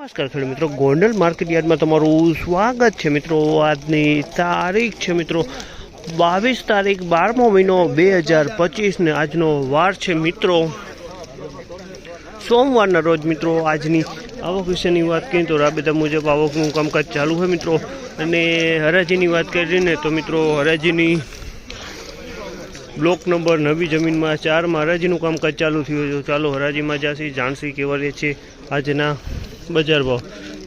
નમસ્કાર ખેડૂત મિત્રો, ગોંડલ માર્કેટ યાર્ડમાં તમારું સ્વાગત છે મિત્રો। આજની તારીખ છે મિત્રો 22 તારીખ 12મો મહિનો 2025 ને આજનો વાર છે મિત્રો સોમવારના રોજ મિત્રો। આજની આવક વિશેની વાત કરીએ તો રાબેતા મુજબ આવકનું કામકાજ ચાલુ હોય મિત્રો। અને હરાજીની વાત કરીને તો મિત્રો હરાજીની બ્લોક નંબર નવી જમીનમાં 4માં હરાજીનું કામકાજ ચાલુ થયું છે। ચાલો હરાજીમાં જાસી જાણસી કેવા રહે છે આજના બજાર ભાવ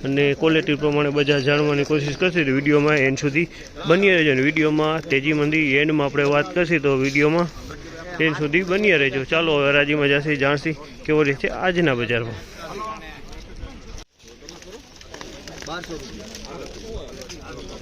અને ક્વોલિટી પ્રમાણે બજાર જાણવાની કોશિશ કરશે તો વિડીયોમાં એન્ડ સુધી બની રહેજો। અને વિડીયોમાં તેજી મંદી એન્ડમાં આપણે વાત કરશી તો વિડીયોમાં એન્ડ સુધી બની રહેજો। ચાલો હરાજીમાં જાસી જાણસી કેવો રહે છે આજના બજાર ભાવ।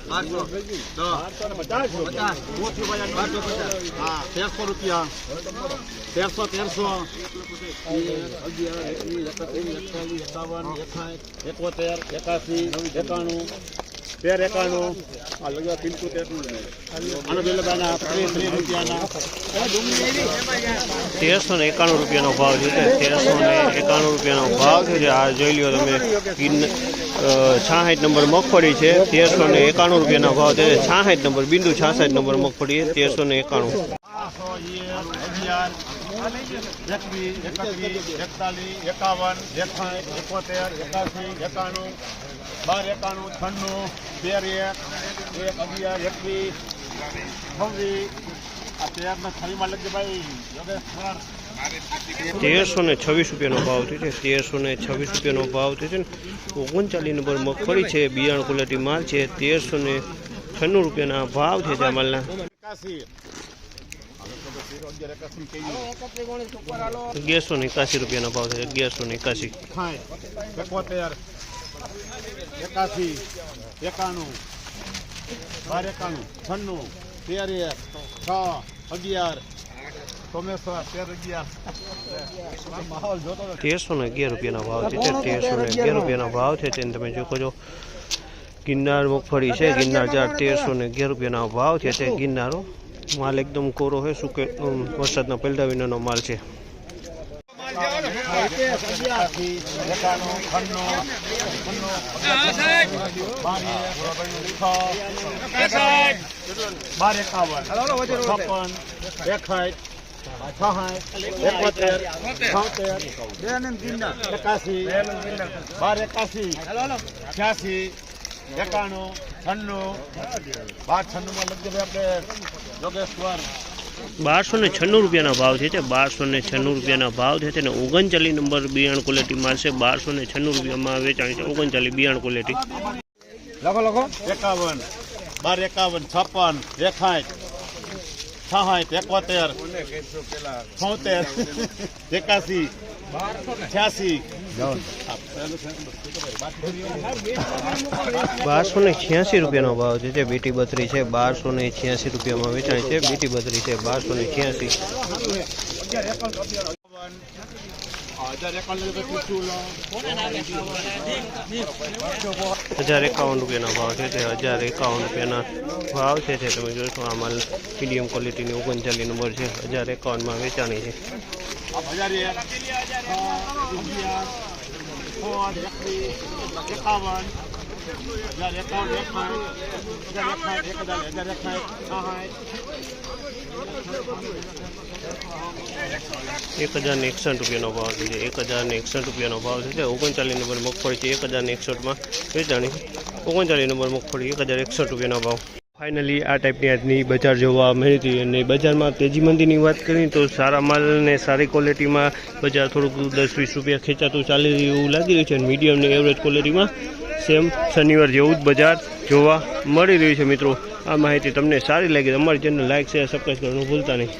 ₹1391 ભાવ છે। 1391 રૂપિયાનો ભાવ છે। આ જોઈ લ્યો તમે 66 નંબર મગફળી છે। 1391 રૂપિયાનો ભાવ છે। 66 નંબર બિંદુ 66 નંબર મગફળી 1391। ₹1326 ભાવ છે। 1326 ભાવ છે। 39 નંબર મગફળી છે। બિયારણ ક્વોલિટી માલ છે। 1396 રૂપિયાના ભાવ છે। જામાલના 1181 રૂપિયાનો ભાવ છે। 1181 ₹1311 રૂપિયાનો ભાવ છે। 1311 રૂપિયાનો ભાવ છે। તેને તમે જોકો છો ગિરનાર મગફળી છે। ગિરનાર 1311 રૂપિયાનો ભાવ છે। તે ગિરનારો માલ એકદમ કોરો છે। સુકે વરસાદના પહેલા વિનાનો માલ છે। ₹1296 રૂપિયાના ભાવ છે। 1296 રૂપિયાના ભાવ છે। અને 39 નંબર બિયારણ ક્વોલિટી માલ છે। 1296 રૂપિયામાં વેચાણ છે। 39 બિયારણ ક્વોલિટી લખો 51 1251 56 61 71 76 81 86 ₹1286 રૂપિયાનો ભાવ છે। બીટી બત્રી છે। 1286 રૂપિયામાં વેચાણ છે। બીટી બત્રી છે 1286। ₹1051 રૂપિયાનો ભાવ છે। 1051 રૂપિયાના ભાવ છે। તમે જોશો આ માલ મીડિયમ ક્વોલિટીની 39 નંબર છે। 1051માં વેચાણી છે। ₹1061 રૂપિયાનો ભાવ છે। 1061 રૂપિયાનો ભાવ છે। 39 નંબર મગફળી છે। 1061માં વેચાણી। 39 નંબર મગફળી 1061 રૂપિયાનો ભાવ। ફાઇનલી આ ટાઈપની આજની બજાર જોવા મળી હતી। અને બજારમાં તેજી મંદીની વાત કરીએ તો સારા માલ અને સારી ક્વોલિટીમાં બજાર થોડુંક 10-20 રૂપિયા ખેંચાતું ચાલી રહ્યું એવું લાગી રહ્યું છે। અને મીડિયમ ને એવરેજ ક્વોલિટીમાં સેમ શનિવાર જેવું જ બજાર જોવા મળી રહ્યું છે। મિત્રો આ માહિતી તમને સારી લાગી તો અમારી ચેનલ લાઇક શેર સબસ્ક્રાઈબ કરવાનું ભૂલતા નહીં।